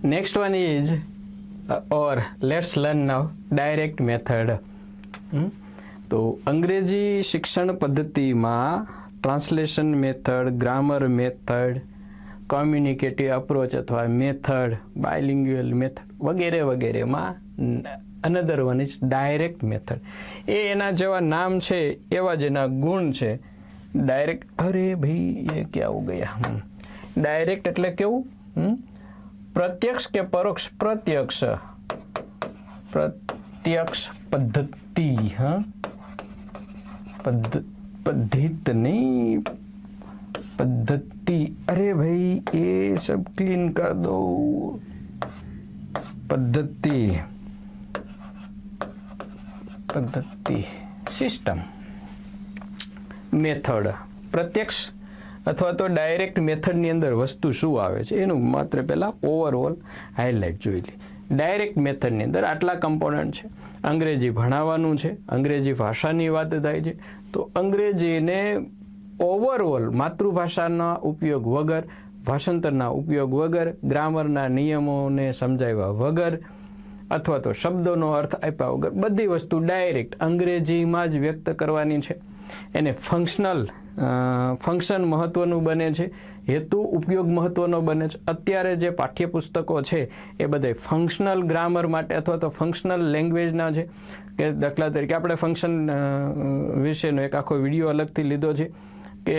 Next one is और let's learn now direct method. तो अंग्रेजी शिक्षण पद्धति में translation method, grammar method, communicative approach अथवा मेथड, बायलिंग्युअल मेथड वगैरह वगैरह में another one is direct method. ये एना जेवा नाम छे एवा ज एना गुण छे। डायरेक्ट, अरे भाई ये क्या हो गया, डायरेक्ट एटले केवुं, प्रत्यक्ष के परोक्ष, प्रत्यक्ष प्रत्यक्ष पद्धति, हाँ पद्धति नहीं पद्धति, अरे भाई ये सब क्लीन कर दो, पद्धति पद्धति सिस्टम, मेथड, प्रत्यक्ष अथवा तो डायरेक्ट मेथड ની અંદર વસ્તુ શું આવે છે એનું માત્ર પહેલા ઓવરઓલ હાઇલાઇટ જોઈ લે। ડાયરેક્ટ મેથડ ની અંદર આટલા કમ્પોનન્ટ છે। અંગ્રેજી ભણાવવાનું છે, અંગ્રેજી ભાષાની વાત થાય છે તો અંગ્રેજીને ઓવરઓલ માતૃભાષાના ઉપયોગ વગર, ભાષાંતરના ઉપયોગ વગર, ગ્રામરના નિયમોને સમજાવ્યા વગર અથવા તો શબ્દોનો અર્થ આપ્યા વગર બધી વસ્તુ ડાયરેક્ટ અંગ્રેજીમાં જ વ્યક્ત કરવાની છે। એને ફંક્શન મહત્વનું બને છે, હેતુ ઉપયોગ મહત્વનો બને છે। અત્યારે જે પાઠ્યપુસ્તકો છે એ બધા ફંક્શનલ ગ્રામર માટે અથવા તો ફંક્શનલ લેંગ્વેજના છે। કે દાખલા તરીકે આપણે ફંક્શન વિશેનો એક આખો વિડીયો અલગથી લીધો છે કે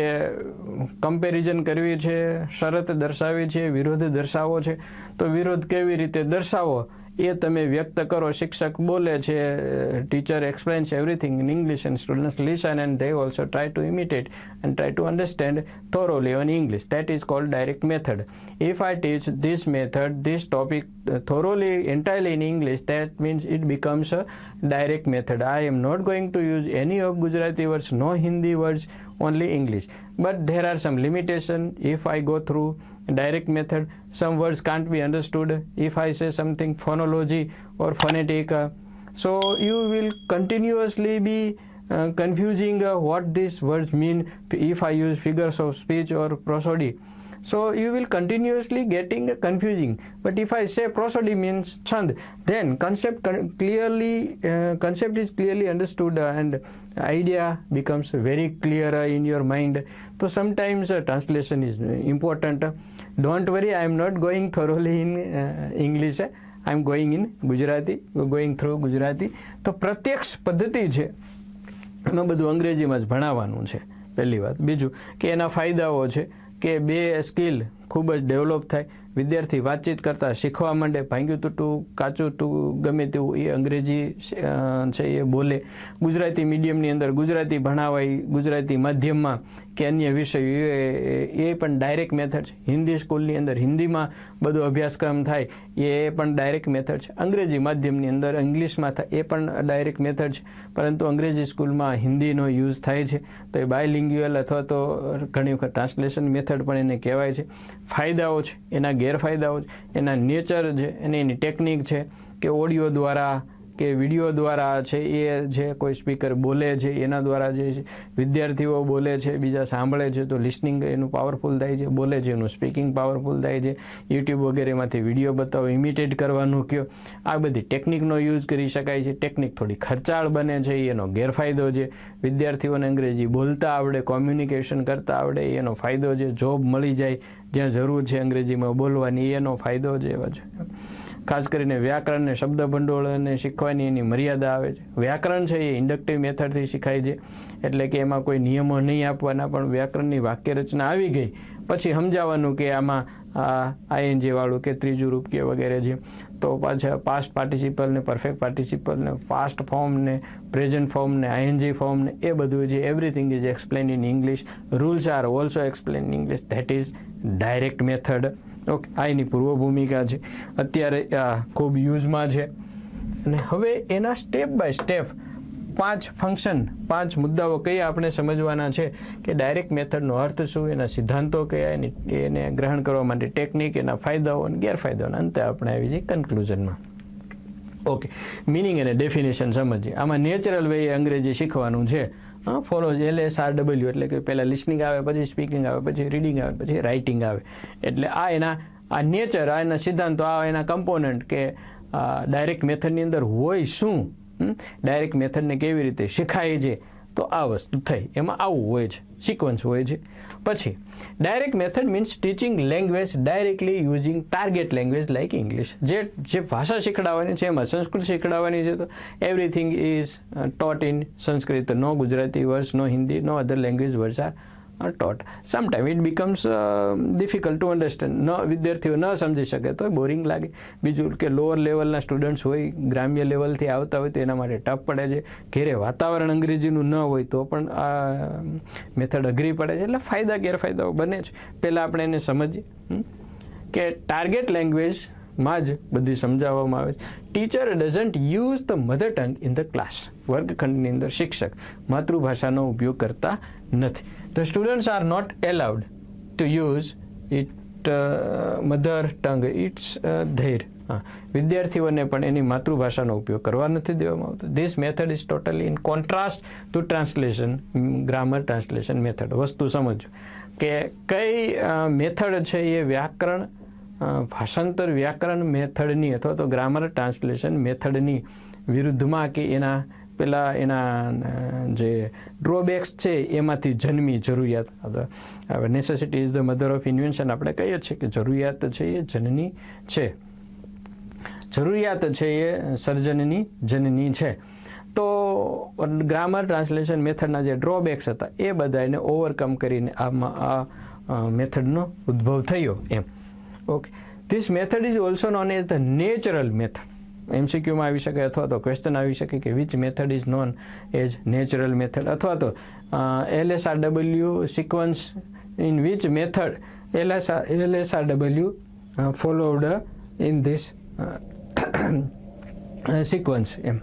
કમ્પેરિઝન કરવી છે, શરત દર્શાવી છે, વિરોધ દર્શાવવો છે તો વિરોધ કેવી રીતે દર્શાવો એ તમે વ્યક્ત કરો। શિક્ષક બોલે છે, teacher explains everything in English and students listen and they also try to imitate and try to understand thoroughly on English. That is called direct method. If I teach this method, this topic thoroughly, entirely in English, that means it becomes a direct method. I am not going to use any of Gujarati words, no Hindi words, only English. But there are some limitations if I go through direct method. Some words can't be understood if I say something phonology or phonetic. So you will continuously be confusing what these words mean if I use figures of speech or prosody. So you will continuously getting confusing. But if I say prosody means chand, then concept is clearly understood and idea becomes very clear in your mind. So sometimes translation is important. Don't worry, I am not going thoroughly in English. I am going in Gujarati, going through Gujarati. તો પ્રત્યક્ષ પદ્ધતિ છે એમાં બધું અંગ્રેજીમાં જ ભણાવવાનું છે પહેલી વાત। બીજું કે એના ફાયદાઓ છે કે બે સ્કિલ ખૂબ જ ડેવલપ થાય, વિદ્યાર્થી વાતચીત કરતા શીખવા માંડે, ભાંગ્યું તૂટું કાચું ટૂંકું ગમે તેવું એ અંગ્રેજી છે એ બોલે। ગુજરાતી મીડિયમની અંદર ગુજરાતી ભણાવાય, ગુજરાતી માધ્યમમાં કે અન્ય વિષયો એ પણ ડાયરેક્ટ મેથડ છે। હિન્દી સ્કૂલની અંદર હિન્દીમાં બધો અભ્યાસક્રમ થાય એ પણ ડાયરેક્ટ મેથડ છે। અંગ્રેજી માધ્યમની અંદર ઇંગ્લિશમાં થાય એ પણ ડાયરેક્ટ મેથડ છે, પરંતુ અંગ્રેજી સ્કૂલમાં હિન્દીનો યુઝ થાય છે તો એ બાયલિંગ્યુઅલ અથવા તો ઘણી વખત ટ્રાન્સલેશન મેથડ પણ એને કહેવાય છે। ફાયદાઓ છે, એના ગેરફાયદાઓ છે, એના નેચર છે અને એની ટેકનિક છે કે ઓડિયો દ્વારા કે વિડીયો દ્વારા છે એ જે કોઈ સ્પીકર બોલે છે એના દ્વારા જે છે વિદ્યાર્થીઓ બોલે છે, બીજા સાંભળે છે તો લિસનિંગ એનું પાવરફુલ થાય છે, બોલે છે એનું સ્પીકિંગ પાવરફુલ થાય છે। યુટ્યુબ વગેરેમાંથી વિડીયો બતાવો, ઇમિટેટ કરવાનું કયો, આ બધી ટેકનિકનો યુઝ કરી શકાય છે। ટેકનિક થોડી ખર્ચાળ બને છે એનો ગેરફાયદો છે। વિદ્યાર્થીઓને અંગ્રેજી બોલતા આવડે, કોમ્યુનિકેશન કરતા આવડે એનો ફાયદો છે। જોબ મળી જાય જ્યાં જરૂર છે અંગ્રેજીમાં બોલવાની એનો ફાયદો છે એવા છે। ખાસ કરીને વ્યાકરણ ને શબ્દ ભંડોળને શીખવાની એની મર્યાદા આવે છે। વ્યાકરણ છે એ ઇન્ડક્ટિવ મેથડથી શીખાય છે, એટલે કે એમાં કોઈ નિયમો નહીં આપવાના, પણ વ્યાકરણની વાક્ય રચના આવી ગઈ પછી સમજાવવાનું કે આમાં આઈએનજી વાળું કે ત્રીજું રૂપ કે વગેરે છે તો પાછા પાસ્ટ પાર્ટિસિપલ ને પરફેક્ટ પાર્ટિસિપલ ને પાસ્ટ ફોર્મ ને પ્રેઝન્ટ ફોર્મ ને આઈએનજી ફોર્મ ને એ બધું છે everything is explain in English, rules are also explain in English. That is direct method. Okay, આ એની પૂર્વ ભૂમિકા છે, અત્યારે ખૂબ યુઝમાં છે. અને હવે એના સ્ટેપ બાય સ્ટેપ 5 ફંક્શન 5 મુદ્દાઓ કયા આપણે સમજવાના છે કે ડાયરેક્ટ મેથડનો અર્થ શું, એના સિદ્ધાંતો કયા, એને ગ્રહણ કરવા માટે ટેકનિક, એના ફાયદાઓ અને ગેરફાયદાઓ, અંતે આપણે આવી જઈએ કન્ક્લુઝનમાં. ઓકે, મિનિંગ અને ડેફિનેશન સમજીએ. આમાં નેચરલ વે અંગ્રેજી શીખવાનું છે. ફોલો LSRW એટલે કે પહેલાં લિસનિંગ આવે, પછી સ્પીકિંગ આવે, પછી રીડિંગ આવે, પછી રાઇટિંગ આવે. એટલે આ એના આ નેચર, આ એના સિદ્ધાંતો, આ એના કમ્પોનન્ટ કે ડાયરેક્ટ મેથડની અંદર હોય શું, ડાયરેક્ટ મેથડને કેવી રીતે શીખાય છે, તો આ વસ્તુ થઈ, એમાં આવું હોય છે, સિક્વન્સ હોય છે. પછી direct method means teaching language directly using target language like English. જે ભાષા શીખડાવવાની છે એમાં સંસ્કૃત શીખડાવવાની છે, તો everything is taught in Sanskrit, no Gujarati words, no Hindi, no other language words are taught. Sometimes it becomes difficult to understand. ન વિદ્યાર્થીઓ ન સમજી શકે તો બોરિંગ લાગે. બીજું કે લોઅર લેવલના સ્ટુડન્ટ્સ હોય, ગ્રામ્ય લેવલથી આવતા હોય તો એના માટે ટફ પડે છે. ઘેરે વાતાવરણ અંગ્રેજીનું ન હોય તો પણ આ મેથડ અઘરી પડે છે. એટલે ફાયદા ગેરફાયદાઓ બને છે. પહેલાં આપણે એને સમજીએ કે ટાર્ગેટ લેંગ્વેજમાં જ બધી સમજાવવામાં આવે છે. Teacher doesn't use the mother tongue in the class. વર્ગખંડની અંદર શિક્ષક માતૃભાષાનો ઉપયોગ કરતા નથી. The students are not allowed to use it mother tongue. It's their. વિદ્યાર્થીઓને પણ એની માતૃભાષાનો ઉપયોગ કરવા નથી દેવામાં આવતો. This method is totally in contrast to translation, grammar translation method. વસ્તુ સમજો કે કઈ મેથડ છે એ વ્યાકરણ, ભાષાંતર વ્યાકરણ મેથડની અથવા તો ગ્રામર ટ્રાન્સલેશન મેથડની વિરુદ્ધમાં કે એના પેલા એના જે ડ્રોબેક્સ છે એમાંથી જન્મી જરૂરિયાત. Necessity is the mother of invention આપણે કહીએ છીએ કે જરૂરિયાત છે એ જનની છે, જરૂરિયાત છે એ સર્જનની જનની છે. તો ગ્રામર ટ્રાન્સલેશન મેથડના જે ડ્રોબેક્સ હતા એ બધા એને ઓવરકમ કરીને આમાં આ મેથડનો ઉદ્ભવ થયો એમ. Okay, this method is also known as the natural method. એમસીક્યુમાં આવી શકે અથવા તો ક્વેશ્ચન આવી શકે કે which method is known as natural method, અથવા તો LSRW sequence in which method LSRW followed in this sequence એમ.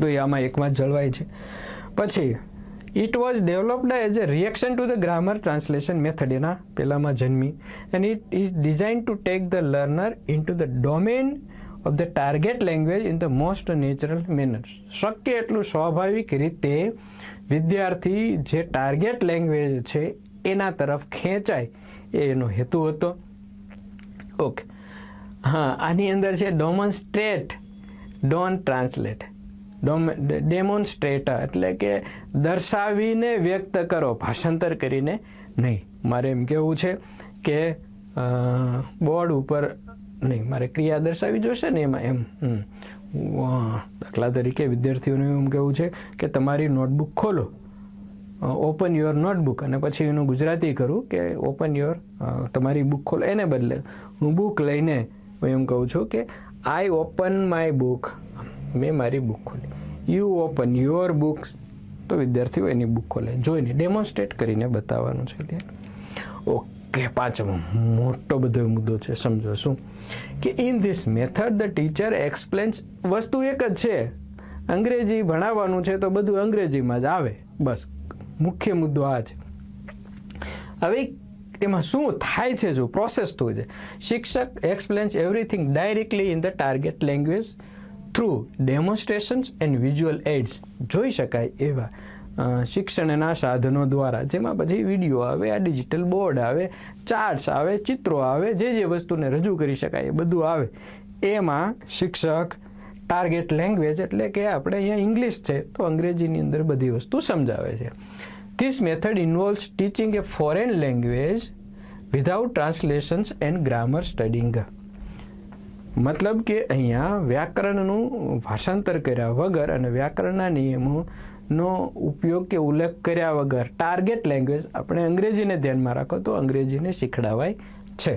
તો એ આમાં એકમાં જ જળવાય છે. પછી it was developed as a reaction to the grammar translation method, એના પહેલામાં જન્મી. And it is design to take the learner in to the domain of the target language in the most natural manner. શક્ય એટલું સ્વાભાવિક રીતે વિદ્યાર્થી જે target language છે એના તરફ ખેંચાય એ એનો હેતુ હતો. ઓકે, હા, આની અંદર છે ડેમોન્સ્ટ્રેટ, ડોન્ટ ટ્રાન્સલેટ. ડેમોન્સ્ટ્રેટ એટલે કે દર્શાવીને વ્યક્ત કરો, ભાષાંતર કરીને નહીં. મારે એમ કહેવું છે કે બોર્ડ ઉપર નહીં, મારે ક્રિયા દર્શાવી જોશે ને એમાં એમ. દાખલા તરીકે વિદ્યાર્થીઓને એમ કહેવું છે કે તમારી નોટબુક ખોલો, ઓપન યોર નોટબુક, અને પછી એનું ગુજરાતી કરું કે ઓપન યોર, તમારી બુક ખોલો. એને બદલે હું બુક લઈને હું એમ કહું છું કે આઈ ઓપન માય બુક, મેં મારી બુક ખોલી. યુ ઓપન યોર બુક, તો વિદ્યાર્થીઓ એની બુક ખોલે, જોઈને ડેમોન્સ્ટ્રેટ કરીને બતાવવાનું છે ત્યાં. ઓકે, પાંચમો મોટો બધો મુદ્દો છે, સમજો શું કે in this method the teacher explains. વસ્તુ એક જ છે, અંગ્રેજી ભણાવવાનું છે તો બધું અંગ્રેજીમાં જ આવે, બસ મુખ્ય મુદ્દો આ છે. હવે એમાં શું થાય છે, જો પ્રોસેસ શું છે, શિક્ષક explains everything directly in the target language through demonstrations and visual aids. જોઈ શકાય એવા શિક્ષણના સાધનો દ્વારા, જેમાં પછી વિડીયો આવે, આ ડિજિટલ બોર્ડ આવે, ચાર્ટ્સ આવે, ચિત્રો આવે, જે વસ્તુને રજૂ કરી શકાય એ બધું આવે. એમાં શિક્ષક ટાર્ગેટ લેંગ્વેજ એટલે કે આપણે અહીંયા ઇંગ્લિશ છે તો અંગ્રેજીની અંદર બધી વસ્તુ સમજાવે છે. This method ઇન્વોલ્વ્સ teaching A foreign language without translations and grammar studying. મતલબ કે અહીંયા વ્યાકરણનું ભાષાંતર કર્યા વગર અને વ્યાકરણના નિયમોનો ઉપયોગ કે ઉલ્લેખ કર્યા વગર ટાર્ગેટ લેંગ્વેજ, આપણે અંગ્રેજીને ધ્યાનમાં રાખો તો અંગ્રેજીને શીખડાવાય છે.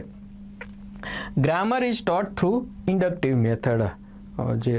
Grammar is taught through inductive method. જે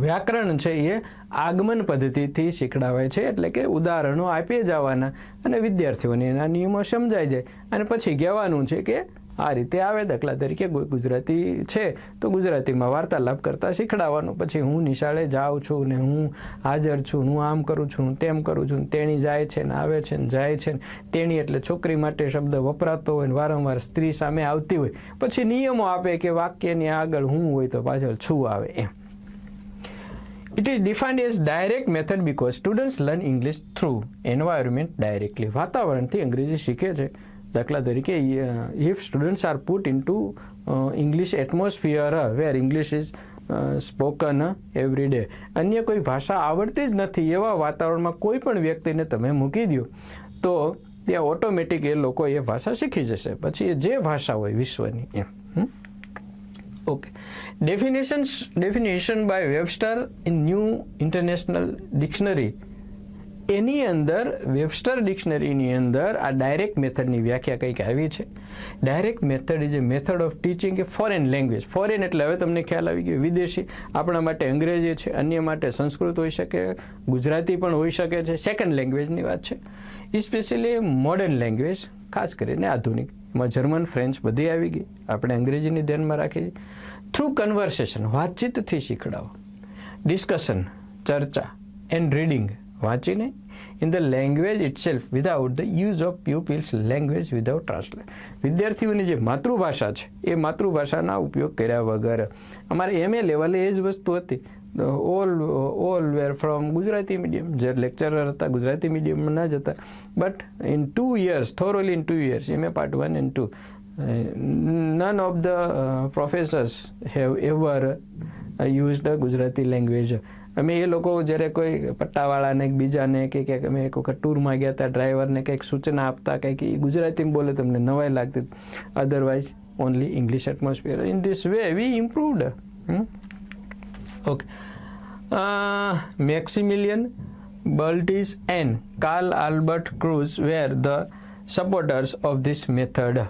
વ્યાકરણ છે એ આગમન પદ્ધતિથી શીખડાવાય છે, એટલે કે ઉદાહરણો આપી જવાના અને વિદ્યાર્થીઓને એના નિયમો સમજાઈ જાય અને પછી કહેવાનું છે કે આ રીતે આવે. દાખલા તરીકે ગુજરાતી છે તો ગુજરાતીમાં વાર્તાલાપ કરતાં શીખડાવવાનું. પછી હું નિશાળે જાઉં છું ને હું હાજર છું, હું આમ કરું છું, તેમ કરું છું, તેણી જાય છે ને આવે છે ને જાય છે. તેણી એટલે છોકરી માટે શબ્દ વપરાતો હોય ને વારંવાર સ્ત્રી સામે આવતી હોય, પછી નિયમો આપે કે વાક્યની આગળ હું હોય તો પાછળ છું આવે એમ. It is defined as direct method because students learn English through environment directly. વાતાવરણથી અંગ્રેજી શીખે છે. દાખલા તરીકે if students are put in to English atmosphere where English is spoken every day, અન્ય કોઈ ભાષા આવડતી જ નથી એવા વાતાવરણમાં કોઈ પણ વ્યક્તિને તમે મૂકી દો તો ત્યાં ઓટોમેટિક એ લોકો એ ભાષા શીખી જશે, પછી એ જે ભાષા હોય વિશ્વની એમ. Okay, definition by Webster in New International Dictionary, એની અંદર વેબસ્ટર ડિક્શનરીની અંદર આ ડાયરેક્ટ મેથડની વ્યાખ્યા કંઈક આવી છે. Direct method is A method of teaching A foreign language. Foreign એટલે હવે તમને ખ્યાલ આવી ગયો, વિદેશી. આપણા માટે અંગ્રેજી છે, અન્ય માટે સંસ્કૃત હોઈ શકે, ગુજરાતી પણ હોઈ શકે છે, સેકન્ડ લેંગ્વેજની વાત છે. સ્પેશિયલી મોડર્ન લેંગ્વેજ, ખાસ કરીને આધુનિક, એમાં જર્મન, ફ્રેન્ચ બધી આવી ગઈ. આપણે અંગ્રેજીને ધ્યાનમાં રાખી. થ્રુ કન્વર્સેશન, વાતચીતથી શીખડાવો. ડિસ્કશન, ચર્ચા, એન્ડ રીડિંગ, વાંચીને, in the language itself without the use of pupils language without translate. વિદ્યાર્થીઓની જે માતૃભાષા છે એ માતૃભાષાના ઉપયોગ કર્યા વગર. અમારે MA લેવલે એ જ વસ્તુ હતી. All wear from Gujarati medium. જે લેક્ચરર હતા ગુજરાતી મીડિયમમાં ના જતા, but in 2 years, thoroughly in 2 years, MA part 1 and 2, none of the professors have ever used the Gujarati language. અમે એ લોકો જ્યારે કોઈ પટ્ટાવાળાને બીજાને કે ક્યાંક અમે એક વખત ટૂરમાં ગયા હતા, ડ્રાઈવરને કંઈક સૂચના આપતા, કંઈક એ ગુજરાતીમાં બોલે તમને નવાઈ લાગતી. Otherwise only English atmosphere. In this way we improved. Okay, Maximilian Berlitz and Carl Albert Kruse were the supporters of this method.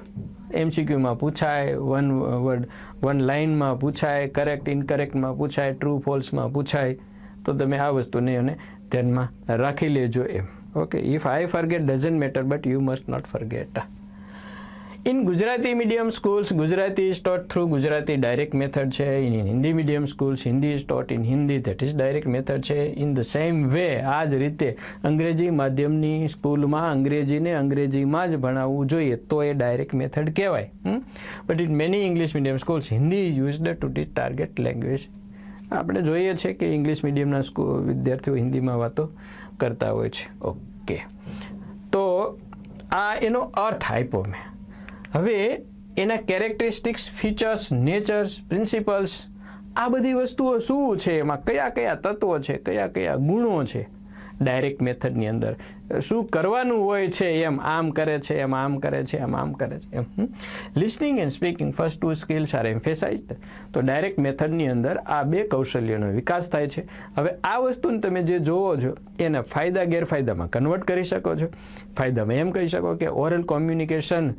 MCQમાં પૂછાય, વન લાઇનમાં પૂછાય, કરેક્ટ ઇનકરેક્ટમાં પૂછાય, ટ્રુ ફોલ્સમાં પૂછાય, તો તમે આ વસ્તુને એને ધ્યાનમાં રાખી લેજો એમ. Okay, if I forget doesn't matter but you must not forget. In Gujarati medium schools Gujarati is taught through Gujarati direct method છે. In Hindi medium schools Hindi is taught in Hindi, that is direct method છે. ઇન ધ સેમ વે, આ જ રીતે અંગ્રેજી માધ્યમની સ્કૂલમાં અંગ્રેજીને અંગ્રેજીમાં જ ભણાવવું જોઈએ તો એ ડાયરેક્ટ મેથડ કહેવાય. But in many English medium schools Hindi is used to teach target language. આપણે જોઈએ છે કે ઇંગ્લિશ મીડિયમના વિદ્યાર્થીઓ હિન્દીમાં વાતો કરતા હોય છે. ઓકે, તો આ એનો અર્થ આપ્યો મેં. હવે એના કેરેક્ટરિસ્ટિક્સ, ફીચર્સ, નેચર્સ, પ્રિન્સિપલ્સ, આ બધી વસ્તુઓ શું છે, એમાં કયા કયા તત્વો છે, કયા કયા ગુણો છે ડાયરેક્ટ મેથડની અંદર, શું કરવાનું હોય છે, એમ આમ કરે છે, એમ આમ કરે છે, એમ આમ કરે છે એમ. Listening and speaking first 2 skills are emphasized. તો ડાયરેક્ટ મેથડની અંદર આ 2 કૌશલ્યોનો વિકાસ થાય છે. હવે આ વસ્તુને તમે જે જોવો છો એના ફાયદા ગેરફાયદામાં કન્વર્ટ કરી શકો છો. ફાયદામાં એમ કહી શકો કે oral communication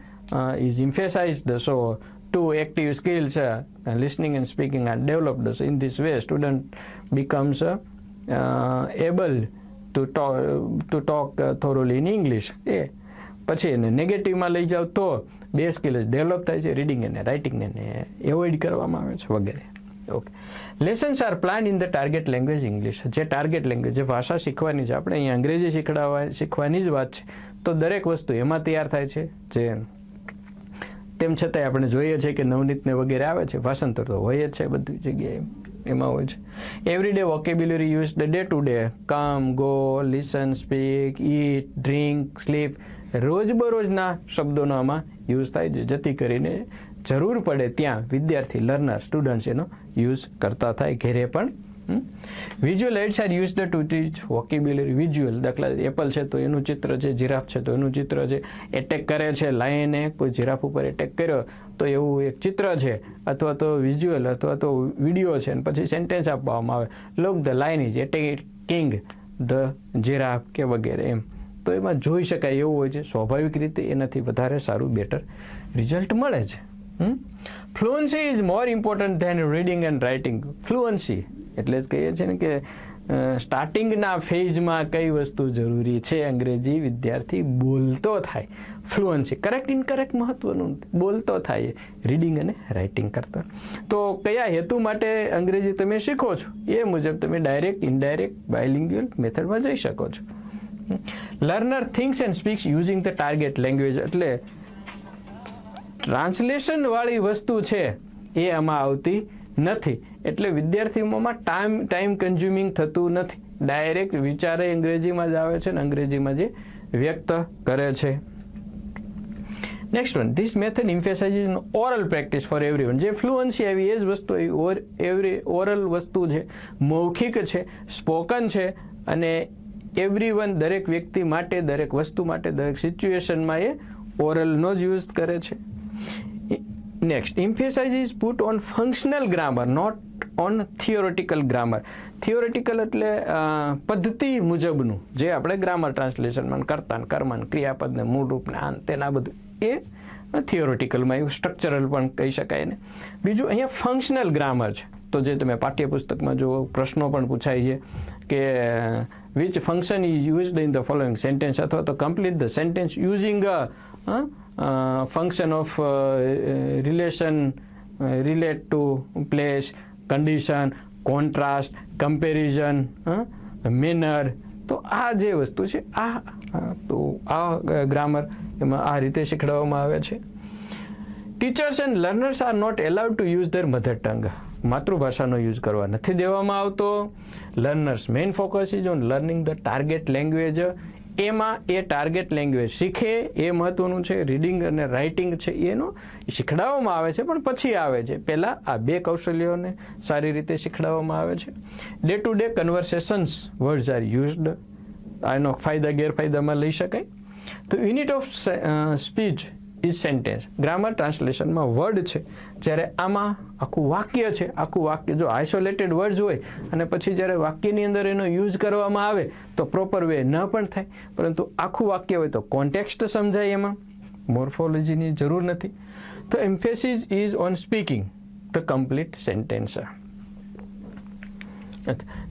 is emphasized, so 2 active skills, listening and speaking, are developed. So in this way student becomes able to talk thoroughly in English. પછી એને નેગેટિવમાં લઈ જાઓ તો 2 સ્કિલ ડેવલપ થાય છે, રીડિંગ અને રાઇટિંગને એવોઇડ કરવામાં આવે છે વગેરે. Okay, lessons are plan in the target language English. જે ટાર્ગેટ લેંગ્વેજ, જે ભાષા શીખવાની છે, આપણે અહીંયા અંગ્રેજી શીખવાની જ વાત છે, તો દરેક વસ્તુ એમાં તૈયાર થાય છે. જે તેમ છતાંય આપણે જોઈએ છીએ કે નવનીતને વગેરે આવે છે, ભાષાંતર તો હોય જ છે બધી જગ્યાએ, એમાં હોય છે. Everyday vocabulary use day to day, come, go, listen, speak, eat, drink, sleep, રોજબરોજના શબ્દોનો આમાં યુઝ થાય છે, જેથી કરીને જરૂર પડે ત્યાં વિદ્યાર્થી, લર્નર, સ્ટુડન્ટ્સ એનો યુઝ કરતા થાય ઘેરે પણ. Visual aids are used to teach vocabulary. Visual, દાખલા એપલ છે તો એનું ચિત્ર છે, જીરાફ છે તો એનું ચિત્ર છે, એટેક કરે છે લાયને, કોઈ જીરાફ ઉપર એટેક કર્યો તો એવું એક ચિત્ર છે, અથવા તો વિઝ્યુઅલ અથવા તો વિડીયો છે, અને પછી સેન્ટેન્સ આપવામાં આવે, look the lion is attacking the giraffe કે વગેરે એમ. તો એમાં જોઈ શકાય એવું હોય છે. સ્વાભાવિક રીતે એનાથી વધારે સારું, બેટર રિઝલ્ટ મળે છે. Fluency is more important than reading and writing. Fluency એટલે જ કહીએ છીએ ને કે સ્ટાર્ટિંગના ફેઝમાં કઈ વસ્તુ જરૂરી છે, અંગ્રેજી વિદ્યાર્થી બોલતો થાય. ફ્લુઅન્સી, કરેક્ટ ઇનકરેક્ટ મહત્વનું, બોલતો થાય રીડિંગ અને રાઇટિંગ કરતા. તો કયા હેતુ માટે અંગ્રેજી તમે શીખો છો એ મુજબ તમે ડાયરેક્ટ, ઇનડાયરેક્ટ, બાયલિંગ્યુઅલ મેથડમાં જઈ શકો છો. Learner thinks and speaks using the target language. એટલે ટ્રાન્સલેશન વાળી વસ્તુ છે એ આમાં આવતી નથી. એટલે વિદ્યાર્થીઓમાં ટાઈમ કન્ઝ્યુમિંગ થતું નથી. ડાયરેક્ટ વિચારે અંગ્રેજીમાં જ આવે છે ને અંગ્રેજીમાં જે વ્યક્ત કરે છે. Next one, this method emphasizes oral practice for everyone. જે ફ્લુઅન્સી આવી એ જ વસ્તુ એવરી ઓરલ વસ્તુ છે, મૌખિક છે, સ્પોકન છે, અને એવરીવન દરેક વ્યક્તિ માટે, દરેક વસ્તુ માટે, દરેક સિચ્યુએશનમાં એ ઓરલનો જ યુઝ કરે છે. Next, emphasize is put on functional grammar, not on theoretical grammar. Theoretical એટલે પદ્ધતિ મુજબનું, જે આપણે ગ્રામર ટ્રાન્સલેશનમાં કરતા, કર્મન, ક્રિયાપદને, મૂળરૂપને, આન તેના બધું એ થિયોરિટિકલમાં એવું સ્ટ્રક્ચરલ પણ કહી શકાય ને. બીજું અહીંયા ફંક્શનલ ગ્રામર છે, તો જે તમે પાઠ્યપુસ્તકમાં જો પ્રશ્નો પણ પૂછાય છે કે which function is used in the following sentence, અથવા તો complete the sentence using function of relation, relate two place, condition, contrast, comparison, manner. તો આ જે વસ્તુ છે તો આ ગ્રામર એમાં આ રીતે શીખવાડવામાં આવે છે. Teachers and learners are not allowed to use their mother tongue. માતૃભાષાનો યુઝ કરવા નથી દેવામાં આવતો. Learners main focus is on learning the target language. એમાં એ ટાર્ગેટ લેંગ્વેજ શીખે એ મહત્વનું છે. રીડિંગ અને રાઇટિંગ છે એનો શીખડાવવામાં આવે છે, પણ પછી આવે છે. પહેલાં આ બે કૌશલ્યોને સારી રીતે શીખડાવવામાં આવે છે. Day to day conversations words are used. આનો ફાયદા ગેરફાયદામાં લઈ શકાય. તો unit of speech is sentence. Grammar ટ્રાન્સલેશનમાં વર્ડ છે, જ્યારે આમાં આખું વાક્ય છે. આખું વાક્ય જો આઇસોલેટેડ વર્ડ્સ હોય અને પછી જ્યારે વાક્યની અંદર એનો યુઝ કરવામાં આવે તો પ્રોપર વે ન પણ થાય, પરંતુ આખું વાક્ય હોય તો કોન્ટેક્સ્ટ સમજાય, એમાં મોર્ફોલોજીની જરૂર નથી. તો emphasis is on speaking the complete sentence.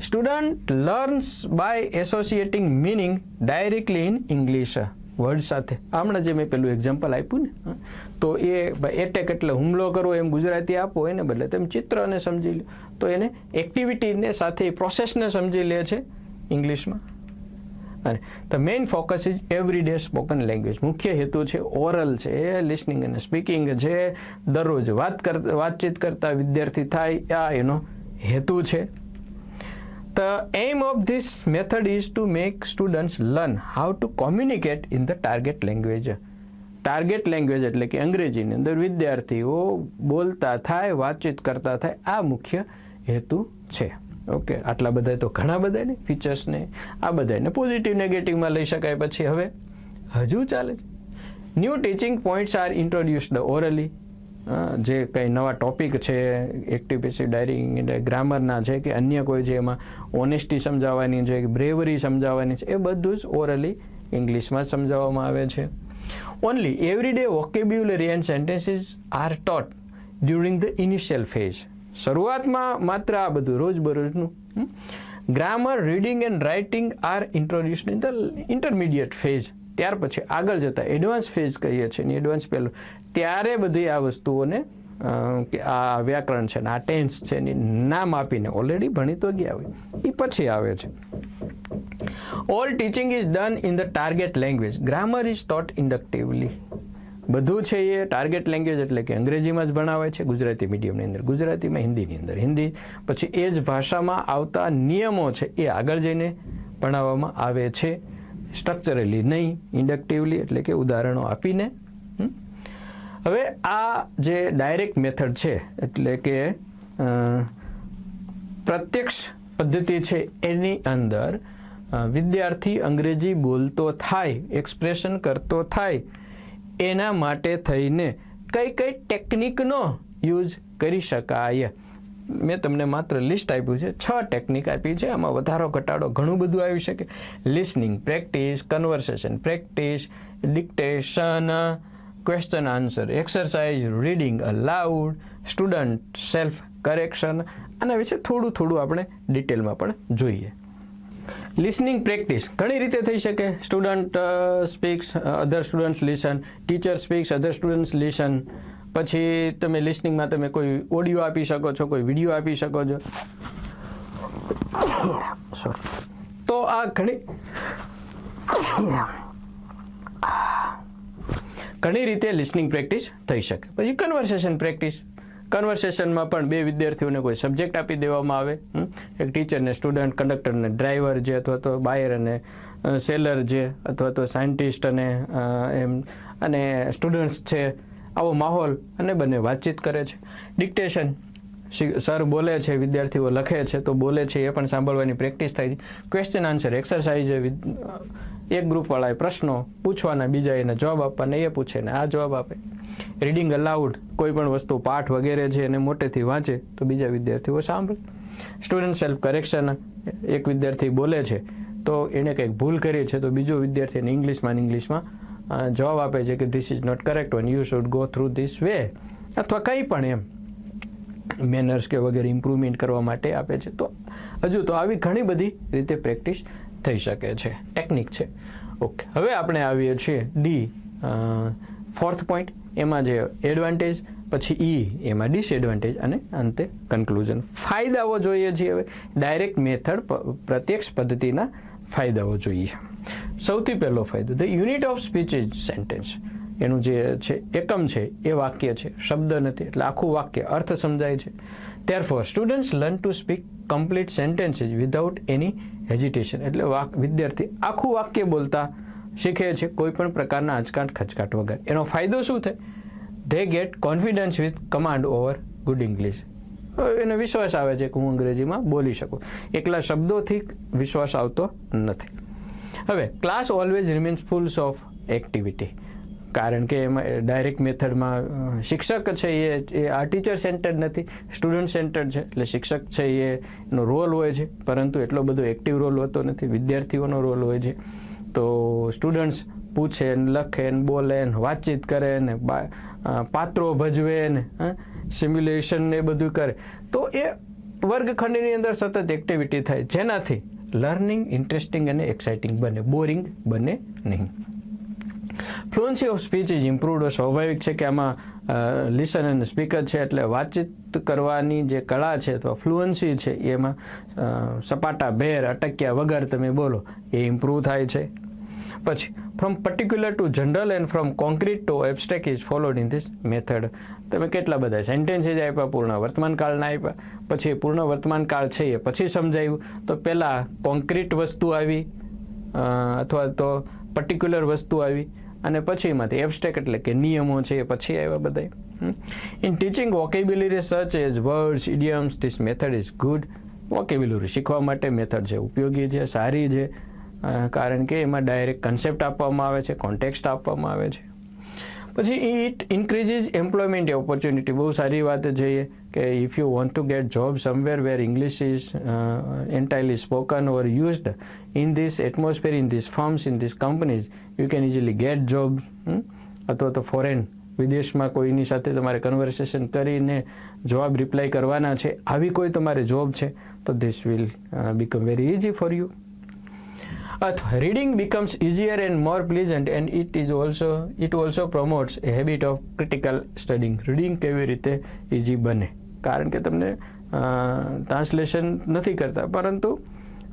Student learns by associating meaning directly in English. Word સાથે. હમણાં જે મેં પેલું એક્ઝામ્પલ આપ્યું ને, તો એ એટેક એટલે હુમલો કરવો એમ ગુજરાતી આપો, એને બદલે તમે ચિત્રને સમજી લો, તો એને એક્ટિવિટીને સાથે પ્રોસેસને સમજી લે છે ઇંગ્લિશમાં. અને the main focus is every day spoken language. મુખ્ય હેતુ છે ઓરલ છે, લિસનિંગ અને સ્પીકિંગ છે. દરરોજ વાતચીત કરતા વિદ્યાર્થી થાય, આ એનો હેતુ છે. The aim of this method is to make students learn how to communicate in the target language. Target language એટલે કે અંગ્રેજીની અંદર વિદ્યાર્થીઓ બોલતા થાય, વાતચીત કરતા થાય, આ મુખ્ય હેતુ છે. ઓકે, આટલા બધા તો ઘણા બધાને ફીચર્સને આ બધાને પોઝિટિવ નેગેટિવમાં લઈ શકાય. પછી હવે હજુ ચાલે છે. New teaching points are introduced orally. જે કંઈ નવા ટોપિક છે, એક્ટિવ પેસિવ ડાયરિંગ ગ્રામરના છે કે અન્ય કોઈ છે, એમાં ઓનેસ્ટી સમજાવવાની છે કે બ્રેવરી સમજાવવાની છે, એ બધું જ ઓરલી ઇંગ્લિશમાં જ સમજાવવામાં આવે છે. Only everyday vocabulary and sentences are taught during the initial phase. શરૂઆતમાં માત્ર આ બધું રોજબરોજનું. Grammar, reading and writing are introduced in the intermediate phase. ત્યાર પછી આગળ જતાં એડવાન્સ ફેઝ કહીએ છીએ, એડવાન્સ પહેલું, ત્યારે બધી આ વસ્તુઓને કે આ વ્યાકરણ છે ને આ ટેન્સ છે એની નામ આપીને ઓલરેડી ભણી તો ગયા હોય, એ પછી આવે છે. All teaching is done in the target language. Grammar is taught inductively. બધું છે એ ટાર્ગેટ લેંગ્વેજ એટલે કે અંગ્રેજીમાં જ ભણાવે છે, ગુજરાતી મીડિયમની અંદર ગુજરાતીમાં, હિન્દીની અંદર હિન્દી. પછી એ જ ભાષામાં આવતા નિયમો છે એ આગળ જઈને ભણાવવામાં આવે છે. સ્ટ્રક્ચરલી નહીં, ઇન્ડક્ટિવલી એટલે કે ઉદાહરણો આપીને. હવે આ જે ડાયરેક્ટ મેથડ છે એટલે કે પ્રત્યક્ષ પદ્ધતિ છે, એની અંદર વિદ્યાર્થી અંગ્રેજી બોલતો થાય, એક્સપ્રેશન કરતો થાય, એના માટે થઈને કઈ કઈ ટેકનિકનો યુઝ કરી શકાય. મેં તમને માત્ર લિસ્ટ આપ્યું છે, 6 ટેકનિક આપી છે. આમાં વધારો ઘટાડો ઘણું બધું આવી શકે. Listening practice, conversation practice, dictation, question answer exercise, reading allowed, student self correction. આના વિશે થોડું થોડું આપણે ડિટેલમાં પણ જોઈએ. લિસનિંગ પ્રેક્ટિસ ઘણી રીતે થઈ શકે. સ્ટુડન્ટ સ્પીક્સ, અધર સ્ટુડન્ટ્સ લિસન, ટીચર સ્પીક્સ, અધર સ્ટુડન્ટ્સ લિસન. પછી તમે લિસનિંગમાં તમે કોઈ ઓડિયો આપી શકો છો, કોઈ વિડીયો આપી શકો છો. તો આ ઘણી રીતે લિસનિંગ પ્રેક્ટિસ થઈ શકે. પછી કન્વર્સેશન પ્રેક્ટિસ, કન્વર્સેશનમાં પણ બે વિદ્યાર્થીઓને કોઈ સબ્જેક્ટ આપી દેવામાં આવે, એક ટીચરને સ્ટુડન્ટ, કંડક્ટરને ડ્રાઈવર જે, અથવા તો બાયર અને સેલર જે, અથવા તો સાયન્ટિસ્ટ અને સ્ટુડન્ટ્સ છે, આવો માહોલ, અને બંને વાતચીત કરે છે. ડિક્ટેશન, સર બોલે છે, વિદ્યાર્થીઓ લખે છે તો બોલે છે એ પણ સાંભળવાની પ્રેક્ટિસ થાય છે. ક્વેશ્ચન આન્સર એક્સરસાઇઝ, એક ગ્રુપવાળાએ પ્રશ્નો પૂછવાના, બીજા એને જવાબ આપવાના, એ પૂછે ને આ જવાબ આપે. રીડિંગ અલાઉડ, કોઈ પણ વસ્તુ પાઠ વગેરે છે એને મોટેથી વાંચે તો બીજા વિદ્યાર્થીઓ સાંભળે. સ્ટુડન્ટ સેલ્ફ કરેક્શન, એક વિદ્યાર્થી બોલે છે તો એણે કંઈક ભૂલ કરી છે તો બીજો વિદ્યાર્થી એને ઇંગ્લિશમાં જવાબ આપે છે કે this is not correct one, you should go through this way, અથવા કંઈ પણ એમ મેનર્સ કે વગેરે ઇમ્પ્રુવમેન્ટ કરવા માટે આપે છે. તો હજુ તો આવી ઘણી બધી રીતે પ્રેક્ટિસ થઈ શકે છે, ટેકનિક છે. ઓકે, હવે આપણે આવીએ છીએ ડી, ફોર્થ પોઈન્ટ. એમાં જે એડવાન્ટેજ, પછી ઈ એમાં ડિસએડવાન્ટેજ, અને અંતે કન્ક્લુઝન. ફાયદાઓ જોઈએ છીએ. હવે ડાયરેક્ટ મેથડ, પ્રત્યક્ષ પદ્ધતિના ફાયદાઓ જોઈએ. સૌથી પહેલો ફાયદો, the unit of speech is sentence. એનું જે છે એકમ છે એ વાક્ય છે, શબ્દ નથી, એટલે આખું વાક્ય, અર્થ સમજાય છે. Therefore, students learn to speak complete sentences without any hesitation. એટલે વિદ્યાર્થી આખું વાક્ય બોલતા શીખે છે કોઈ પણ પ્રકારના આંચકાટ ખચકાટ વગર. એનો ફાયદો શું થાય? They get confidence with command over good English. એને વિશ્વાસ આવે છે કે હું અંગ્રેજીમાં બોલી શકું. એકલા શબ્દોથી વિશ્વાસ આવતો નથી. હવે class always remains full of activity. કારણ કે એમાં ડાયરેક્ટ મેથડમાં શિક્ષક છે એ આ ટીચર સેન્ટર્ડ નથી, સ્ટુડન્ટ સેન્ટર્ડ છે. એટલે શિક્ષક છે એનો રોલ હોય છે, પરંતુ એટલો બધો એક્ટિવ રોલ હોતો નથી, વિદ્યાર્થીઓનો રોલ હોય છે. તો સ્ટુડન્ટ્સ પૂછે ને લખે ને બોલે ને વાતચીત કરે ને પાત્રો ભજવે ને સિમ્યુલેશન ને બધું કરે, તો એ વર્ગખંડની અંદર સતત એક્ટિવિટી થાય, જેનાથી લર્નિંગ ઇન્ટરેસ્ટિંગ અને એક્સાઇટિંગ બને, બોરિંગ બને નહીં. Fluency of speech is improved. સ્વાભાવિક છે કે આમાં લિસન અને સ્પીકર છે, એટલે વાતચીત કરવાની જે કળા છે અથવા ફ્લુઅન્સી છે એમાં સપાટા ભેર અટક્યા વગર તમે બોલો એ ઇમ્પ્રૂવ થાય છે. પછી from particular to general and from concrete to abstract is followed in this method. તમે કેટલા બધા સેન્ટેન્સીસ આપ્યા, પૂર્ણ વર્તમાનકાળના આપ્યા, પછી પૂર્ણ વર્તમાનકાળ છે એ પછી સમજાવ્યું. તો પહેલાં કોન્ક્રીટ વસ્તુ આવી અથવા તો પર્ટિક્યુલર વસ્તુ આવી, અને પછી એમાંથી એબ્સ્ટ્રેક્ટ એટલે કે નિયમો છે એ પછી આવ્યા બધા. In teaching vocabulary such as words, idioms, this method is good. Vocabulary શીખવા માટે મેથડ છે ઉપયોગી છે, સારી છે, કારણ કે એમાં ડાયરેક્ટ કન્સેપ્ટ આપવામાં આવે છે, કોન્ટેક્સ્ટ આપવામાં આવે છે. પછી ઇટ ઇન્ક્રીઝિસ એમ્પ્લોયમેન્ટ ઓપોર્ચ્યુનિટી. બહુ સારી વાત છે કે if you want to get job somewhere where English is entirely spoken or used in this atmosphere, in these firms, in these companies, you can easily get jobs. અથવા તો foreign વિદેશમાં કોઈની સાથે તમારે કન્વર્સેશન કરીને જવાબ રિપ્લાય કરવાના છે, આવી કોઈ તમારે જોબ છે તો this will become very easy for you. અથવા reading becomes easier and more pleasant and it also promotes a habit of critical studying. Reading કેવી રીતે ઇઝી બને? કારણ કે તમને ટ્રાન્સલેશન નથી કરતા, પરંતુ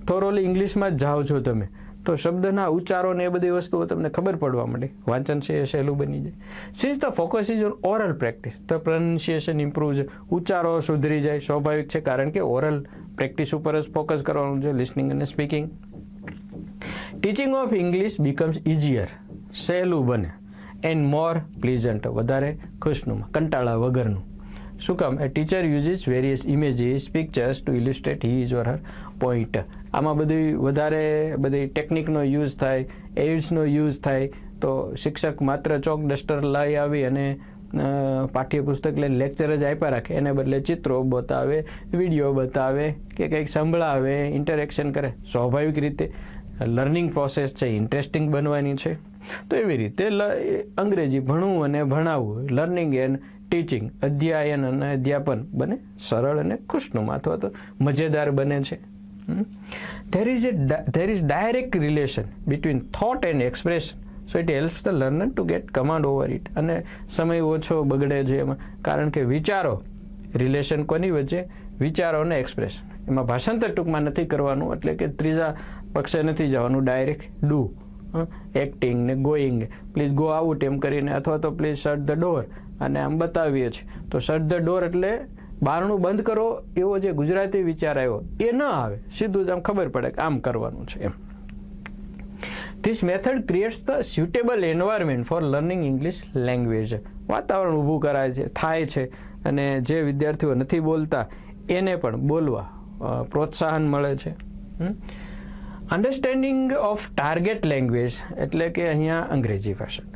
થોરોલી ઇંગ્લિશમાં જ જાઓ છો તમે, તો શબ્દના ઉચ્ચારો ને એ બધી વસ્તુઓ તમને ખબર પડવા માંડે, વાંચન છે એ સહેલું બની જાય. Since the focus is on oral practice, the pronunciation improve છે, ઉચ્ચારો સુધરી જાય. સ્વાભાવિક છે, કારણ કે ઓરલ પ્રેક્ટિસ ઉપર જ ફોકસ કરવાનું છે, લિસનિંગ અને speaking. Teaching of English becomes easier, સહેલું બને, એન્ડ મોર પ્લીઝન્ટ, વધારે ખુશનુમા, કંટાળા વગરનું. શું કામ? A teacher uses various images, pictures to illustrate his or her point. આમાં બધી ટેકનિકનો યુઝ થાય, એડ્સનો યુઝ થાય. તો શિક્ષક માત્ર ચોક ડસ્ટર લઈ આવી અને પાઠ્યપુસ્તક લઈને લેક્ચર જ આપ્યા રાખે, એને બદલે ચિત્રો બતાવે, વિડીયો બતાવે કે કંઈક સંભળાવે, ઇન્ટરેક્શન કરે. સ્વાભાવિક રીતે લર્નિંગ પ્રોસેસ છે ઇન્ટરેસ્ટિંગ બનવાની છે. તો એવી રીતે અંગ્રેજી ભણવું અને ભણાવવું, લર્નિંગ એન્ડ ટીચિંગ, અધ્યાયન અને અધ્યાપન બને સરળ અને ખુશનુમા અથવા તો મજેદાર બને છે. There is direct relation between thought and expression, so it helps the learner to get command over it. અને સમય ઓછો બગડે છે એમાં, કારણ કે વિચારો, રિલેશન કોની વચ્ચે? વિચારો અને એક્સપ્રેશન. એમાં ભાષાંતર ટૂંકમાં નથી કરવાનું, એટલે કે ત્રીજા પક્ષે નથી જવાનું, ડાયરેક્ટ ડુ, એક્ટિંગ ને ગોઈંગ, પ્લીઝ ગો આઉટ એમ કરીને, અથવા તો પ્લીઝ શટ ધ ડોર, અને આમ બતાવીએ છીએ. તો શટ ધ ડોર એટલે બારણું બંધ કરો એવો જે ગુજરાતી વિચાર આવ્યો એ ન આવે, સીધું જ આમ ખબર પડે કે આમ કરવાનું છે એમ. This method creates the suitable environment for learning English language. વાતાવરણ ઊભું કરાય છે, થાય છે, અને જે વિદ્યાર્થીઓ નથી બોલતા એને પણ બોલવા પ્રોત્સાહન મળે છે. અન્ડરસ્ટેન્ડિંગ ઓફ ટાર્ગેટ લેંગ્વેજ એટલે કે અહીંયા અંગ્રેજી ભાષા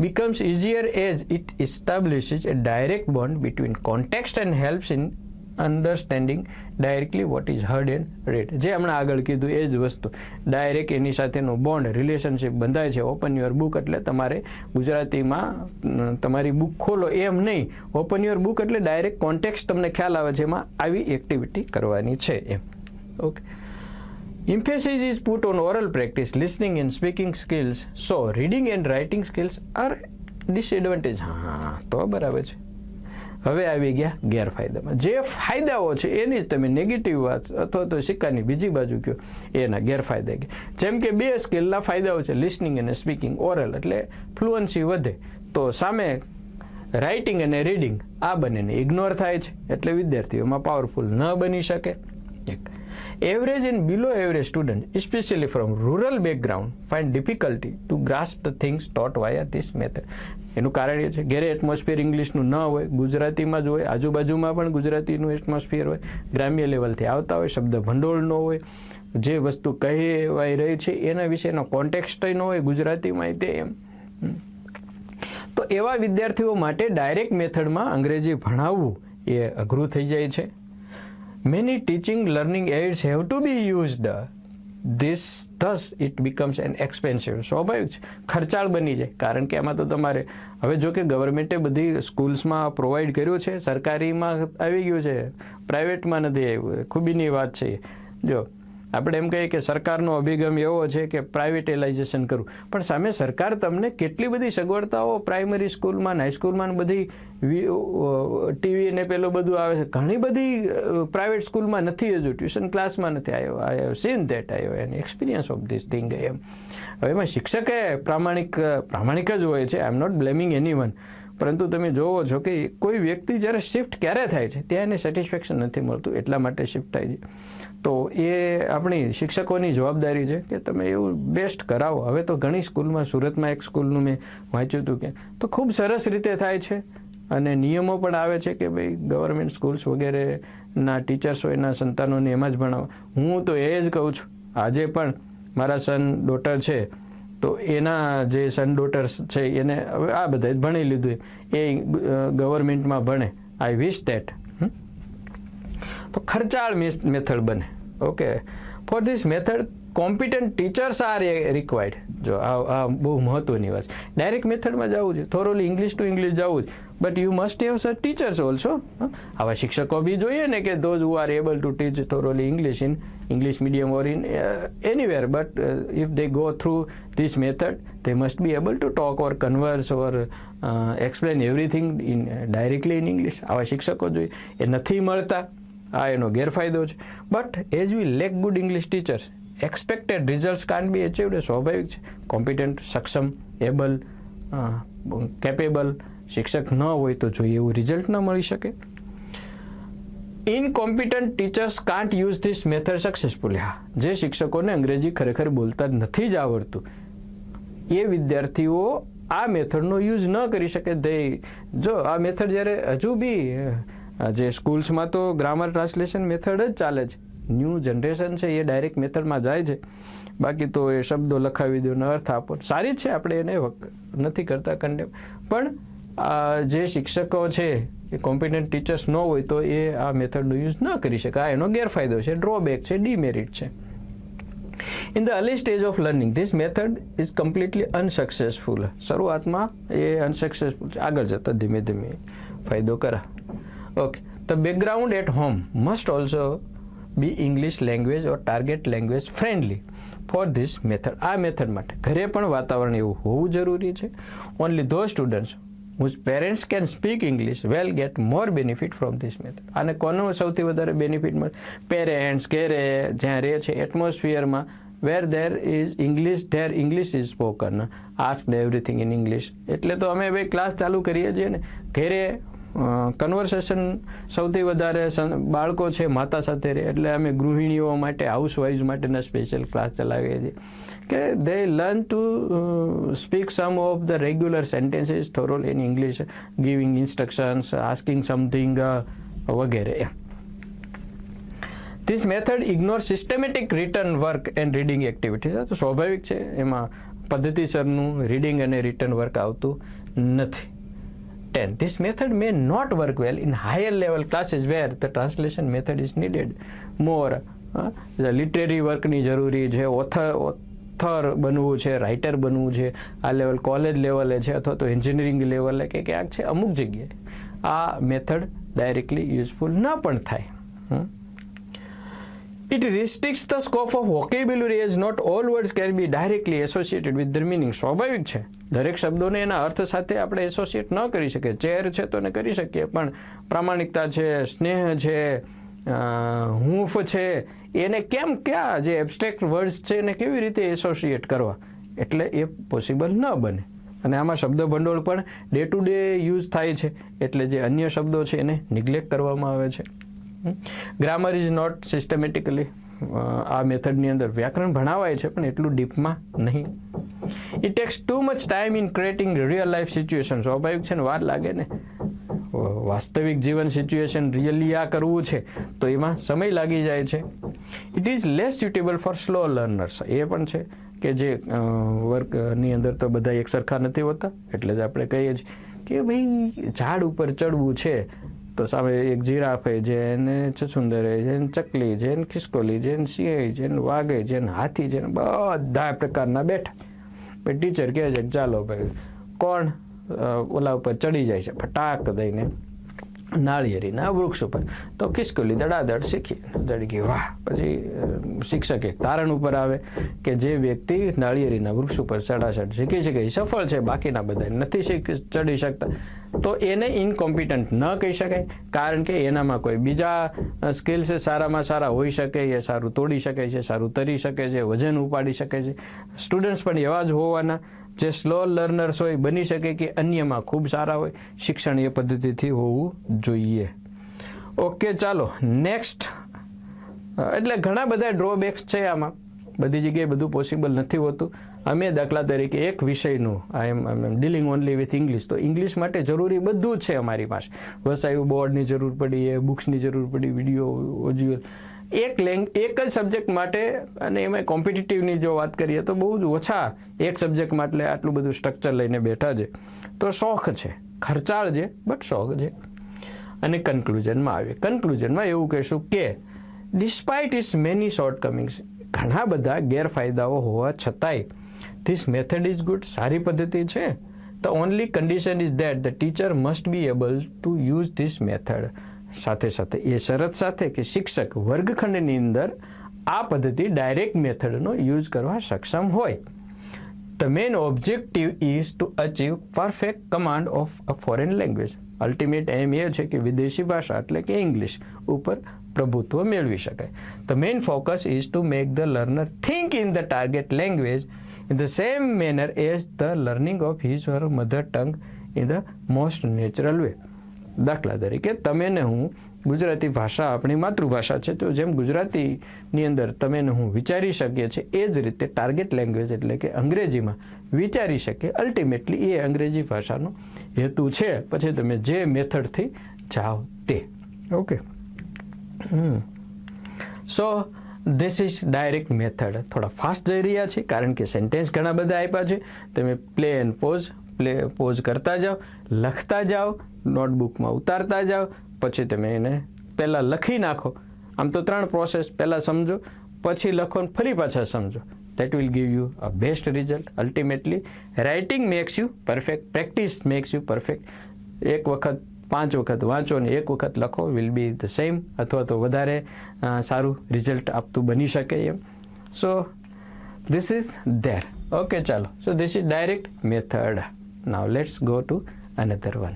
becomes easier as it establishes a direct bond between context and helps in understanding directly what is heard and read. જે હમણાં આગળ કીધું એ જ વસ્તુ, ડાયરેક્ટ એની સાથેનો બોન્ડ રિલેશનશિપ બંધાય છે. ઓપન યોર બુક એટલે તમારે ગુજરાતીમાં તમારી બુક ખોલો એમ નહીં, ઓપન યોર બુક એટલે ડાયરેક્ટ કોન્ટેક્સ્ટ તમને ખ્યાલ આવે છે, એમાં આવી એક્ટિવિટી કરવાની છે એમ. Okay. Emphasis is put on oral practice, listening and speaking skills. So, reading and writing skills are disadvantage. હા તો બરાબર છે. હવે આવી ગયા ગેરફાયદામાં. જે ફાયદાઓ છે એની જ તમે નેગેટિવ વાત અથવા તો સિક્કાની બીજી બાજુ કહો એના ગેરફાયદા ગયા. જેમ કે 2 સ્કિલના ફાયદાઓ છે, લિસનિંગ અને સ્પીકિંગ. ઓરલ એટલે ફ્લુઅન્સી વધે, તો સામે રાઇટિંગ અને રીડિંગ આ બંનેને ઇગ્નોર થાય છે, એટલે વિદ્યાર્થીઓમાં પાવરફુલ ન બની શકે. Average and below average students, especially from rural background, find difficulty to grasp the things taught via this method. એનું કારણ એ છે ઘેરે એટમોસ્ફિયર ઇંગ્લિશનું ન હોય, ગુજરાતીમાં જ હોય, આજુબાજુમાં પણ ગુજરાતીનું એટમોસ્ફિયર હોય, ગ્રામ્ય લેવલથી આવતા હોય, શબ્દ ભંડોળ ન હોય, જે વસ્તુ કહેવાઈ રહી છે એના વિશેનો કોન્ટેક્સ્ટ ન હોય ગુજરાતીમાં તે એમ. તો એવા વિદ્યાર્થીઓ માટે ડાયરેક્ટ મેથડમાં અંગ્રેજી ભણાવવું એ અઘરું થઈ જાય છે. Many teaching learning aids have to be used. Thus it becomes an expensive. સ્વાભાવિક છે, ખર્ચાળ બની જાય, કારણ કે એમાં તો તમારે હવે જો કે ગવર્મેન્ટે બધી સ્કૂલ્સમાં પ્રોવાઈડ કર્યું છે, સરકારીમાં આવી ગયું છે, પ્રાઇવેટમાં નથી આવ્યું. ખૂબીની વાત છે. જો આપણે એમ કહીએ કે સરકારનો અભિગમ એવો છે કે પ્રાઇવેટાઇઝેશન કરવું, પણ સામે સરકાર તમને કેટલી બધી સગવડતાઓ પ્રાઇમરી સ્કૂલમાં, હાઈસ્કૂલમાં બધી ટીવી ને પેલું બધું આવે છે, ઘણી બધી પ્રાઇવેટ સ્કૂલમાં નથી, હજુ ટ્યુશન ક્લાસમાં નથી આવ્યો. I have seen that, I have an experience of this thing એમ. હવે એમાં શિક્ષકે પ્રામાણિક જ હોય છે. I am not blaming any one, પરંતુ તમે જોવો છો કે કોઈ વ્યક્તિ જ્યારે શિફ્ટ ક્યારે થાય છે ત્યાં એને સેટિસ્ફેક્શન નથી મળતું, એટલા માટે શિફ્ટ થાય છે. તો એ આપણી શિક્ષકોની જવાબદારી છે કે તમે એવું બેસ્ટ કરાવો. હવે તો ઘણી સ્કૂલમાં, સુરતમાં એક સ્કૂલનું મેં વાંચ્યું હતું કે તો ખૂબ સરસ રીતે થાય છે, અને નિયમો પણ આવે છે કે ભાઈ ગવર્મેન્ટ સ્કૂલ્સ વગેરેના ટીચર્સો એના સંતાનોને એમાં જ ભણાવો. હું તો એ જ કહું છું, આજે પણ મારા સન ડોટર છે તો એના જે સન ડોટર્સ છે એને હવે આ બધા જ ભણી લીધું, એ ગવર્મેન્ટમાં ભણે. આઈ વિશ ધેટ. તો ખર્ચાળ મેથડ બને. Okay. Four this method competent teachers are required. જો આ બહુ મહત્વની વાત છે. ડાયરેક્ટ મેથડમાં જવું છે, થોરોલી ઇંગ્લિશ ટુ ઇંગ્લિશ જવું છે, but you must have sir teachers also. આવા શિક્ષકો બી જોઈએ ને કે those who are able to teach thoroughly English in English medium or in anywhere, but if they go through this method, they must be able to talk or converse or explain everything directly in English. આવા શિક્ષકો જોઈએ, એ નથી મળતા, આ એનો ગેરફાયદો છે. But as V lake good English teachers, expected results can't બી અચીવડ. સ્વાભાવિક છે, કોમ્પિટન્ટ, સક્ષમ, એબલ, કેપેબલ શિક્ષક ન હોય તો જોઈએ એવું રિઝલ્ટ ન મળી શકે. Incompetent teachers can't use this method successfully. હા, જે શિક્ષકોને અંગ્રેજી ખરેખર બોલતા નથી જ આવડતું એ વિદ્યાર્થીઓ આ મેથડનો યુઝ ન કરી શકે. જો આ મેથડ જ્યારે હજુ બી જે સ્કૂલ્સમાં તો ગ્રામર ટ્રાન્સલેશન મેથડ જ ચાલે છે, ન્યૂ જનરેશન છે એ ડાયરેક્ટ મેથડમાં જાય છે. બાકી તો એ શબ્દો લખાવી દો ને અર્થ આપો, સારી જ છે, આપણે એને નથી કરતા કન્ડેમ. પણ જે શિક્ષકો છે એ કોમ્પિટન્ટ ટીચર્સ ન હોય તો એ આ મેથડનો યુઝ ન કરી શકે. આ એનો ગેરફાયદો છે, ડ્રોબેક છે, ડીમેરિટ છે. In the early stage of learning this method is completely unsuccessful. શરૂઆતમાં એ અનસક્સેસફુલ છે, આગળ જતાં ધીમે ધીમે ફાયદો કરા. Okay. The background at home must also be English language or target language friendly for this method. આ મેથડ માટે ઘરે પણ વાતાવરણ એવું હોવું જરૂરી છે. Only those students whose parents can speak English will get more benefit from this method. આને કોનો સૌથી વધારે બેનિફિટ મળે? પેરેન્ટ્સ ઘરે જ્યાં રહે છે એટમોસ્ફિયરમાં where there is English, there English is spoken. Ask everything in English. એટલે તો અમે ભાઈ ક્લાસ ચાલુ કરીએ છીએ ને ઘરે કન્વર્સેશન સૌથી વધારે બાળકો છે માતા સાથે રહે એટલે અમે ગૃહિણીઓ માટે હાઉસવાઇફ માટેના સ્પેશિયલ ક્લાસ ચલાવીએ છીએ કે they learn to speak some of the regular sentences thoroughly in English, giving instructions, asking something વગેરે. This method ignores systematic written work and reading activities. તો સ્વાભાવિક છે એમાં પદ્ધતિસરનું રીડિંગ અને રિટન વર્ક આવતું નથી. 10. This method may not work well in higher level classes where the translation method is needed more. લિટરેરી વર્કની જરૂરી છે, ઓથર બનવું છે, રાઇટર બનવું છે, આ લેવલ કોલેજ લેવલે છે અથવા તો એન્જિનિયરિંગ લેવલે કે ક્યાંક છે, અમુક જગ્યાએ આ મેથડ ડાયરેક્ટલી યુઝફુલ ન પણ થાય. It restricts the scope of vocabulary as not all words can be directly associated with their meaning. સ્વાભાવિક છે દરેક શબ્દોને એના અર્થ સાથે આપણે એસોસિએટ ન કરી શકીએ. ચેર છે તો એને કરી શકીએ પણ પ્રામાણિકતા છે, સ્નેહ છે, હૂંફ છે, એને કેમ ક્યાં જે એબ્સ્ટ્રેક્ટ વર્ડ્સ છે એને કેવી રીતે એસોસિએટ કરવા એટલે એ પોસિબલ ન બને. અને આમાં શબ્દ ભંડોળ પણ ડે ટુ ડે યુઝ થાય છે એટલે જે અન્ય શબ્દો છે એને નિગ્લેક્ટ કરવામાં આવે છે. ગ્રામર ઇઝ નોટ સિસ્ટમેટિકલી આ મેથડની અંદર વ્યાકરણ ભણાવાય છે પણ એટલું ડીપમાં નહીં. It tax too much time in creating real life situation. સ્વાભાવિક છે ને વાર લાગે ને, વાસ્તવિક જીવન સિચ્યુએશન રિયલી આ કરવું છે તો એમાં સમય લાગી જાય છે. It is less suitable for slow learners. એ પણ છે કે જે વર્કની અંદર તો બધા એક સરખા નથી હોતા એટલે જ આપણે કહીએ છીએ કે ભાઈ ઝાડ ઉપર ચડવું છે તો સામે એક જીરાફ છે ને છછુંદર છે ને ચકલી છે ને ખિસકોલી છે ને સિંહ છે ને વાઘ છે ને હાથી છે ને બધા પ્રકારના બેઠા. ભાઈ ટીચર કહે છે ચાલો ભાઈ કોણ ઓલા ઉપર ચડી જાય છે ફટાક દઈને નાળિયેરીના વૃક્ષ ઉપર તો ખિસકોલી દડાદડ શીખી ચડી ગઈ વાહ. પછી શિક્ષક એક તારણ ઉપર આવે કે જે વ્યક્તિ નાળિયેરીના વૃક્ષ ઉપર ચડાચડ શીખી શકે એ સફળ છે, બાકીના બધા નથી ચડી શકતા તો એને ઇનકોમ્પિટન્ટ ન કહી શકાય કારણ કે એનામાં કોઈ બીજા સ્કિલ્સ સારામાં સારા હોઈ શકે, એ સારું તોડી શકે છે, સારું તરી શકે છે, વજન ઉપાડી શકે છે. સ્ટુડન્ટ્સ પણ એવા જ હોવાના જે સ્લો લર્નર્સ હોય બની શકે કે અન્યમાં ખૂબ સારા હોય. શિક્ષણ એ પદ્ધતિથી હોવું જોઈએ. ઓકે ચાલો નેક્સ્ટ. એટલે ઘણા બધા ડ્રોબેક્સ છે આમાં, બધી જગ્યાએ બધું પોસિબલ નથી હોતું. અમે દાખલા તરીકે એક વિષયનું આઈ એમ ડીલિંગ ઓનલી વિથ ઇંગ્લિશ, તો ઇંગ્લિશ માટે જરૂરી બધું જ છે અમારી પાસે. વસાયું બોર્ડની જરૂર પડી, એ બુક્સની જરૂર પડી, વિડીયો ઓડિયો, એક જ સબ્જેક્ટ માટે. અને એમાં કોમ્પિટિટિવની જો વાત કરીએ તો બહુ જ ઓછા એક સબ્જેક્ટ માટે આટલું બધું સ્ટ્રક્ચર લઈને બેઠા છે. તો શોખ છે, ખર્ચાળ છે બટ શોખ છે. અને કન્ક્લુઝનમાં આવે. કન્ક્લુઝનમાં એવું કહીશું કે ડિસ્પાઇટ ઇટ્સ મેની શોર્ટકમિંગ્સ, ઘણા બધા ગેરફાયદાઓ હોવા છતાંય ધીસ મેથડ ઇઝ ગુડ, સારી પદ્ધતિ છે. The only condition is that the teacher must be able to use this method. સાથે સાથે એ શરત સાથે કે શિક્ષક વર્ગખંડની અંદર આ પદ્ધતિ ડાયરેક્ટ મેથડનો યુઝ કરવા સક્ષમ હોય. The main objective is to achieve perfect command of a foreign language. Ultimate aim એ છે કે વિદેશી ભાષા એટલે કે ઇંગ્લિશ ઉપર પ્રભુત્વ મેળવી શકાય. The main focus is to make the learner think in the target language in the same manner as the learning of his or her mother tongue in the most natural way. દાખલા તરીકે તમે ને હું ગુજરાતી ભાષા આપણી માતૃભાષા છે તો જેમ ગુજરાતીની અંદર તમે ને હું વિચારી શકીએ છીએ એ જ રીતે ટાર્ગેટ લેંગ્વેજ એટલે કે અંગ્રેજીમાં વિચારી શકીએ. અલ્ટિમેટલી એ અંગ્રેજી ભાષાનો હેતુ છે. પછી તમે જે મેથડથી જાઓ તે. Okay so this is direct method. થોડા ફાસ્ટ જઈ રહ્યા છે કારણ કે સેન્ટેન્સ ઘણા બધા આપ્યા છે. તમે પ્લે એન્ડ પોઝ કરતા જાઓ, લખતા જાઓ, નોટબુકમાં ઉતારતા જાઓ, પછી તમે એને પહેલાં લખી નાખો. આમ તો 3 પ્રોસેસ, પહેલાં સમજો, પછી લખો ને ફરી પાછા સમજો. That will give you a best result. Ultimately writing makes you perfect, practice makes you perfect. એક વખત 5 વખત વાંચો ને 1 વખત લખો વિલ બી ધ સેમ, અથવા તો વધારે સારું રિઝલ્ટ આપતું બની શકે એમ. So this is there. Okay ચાલો. So this is direct method. Now let's go to another one.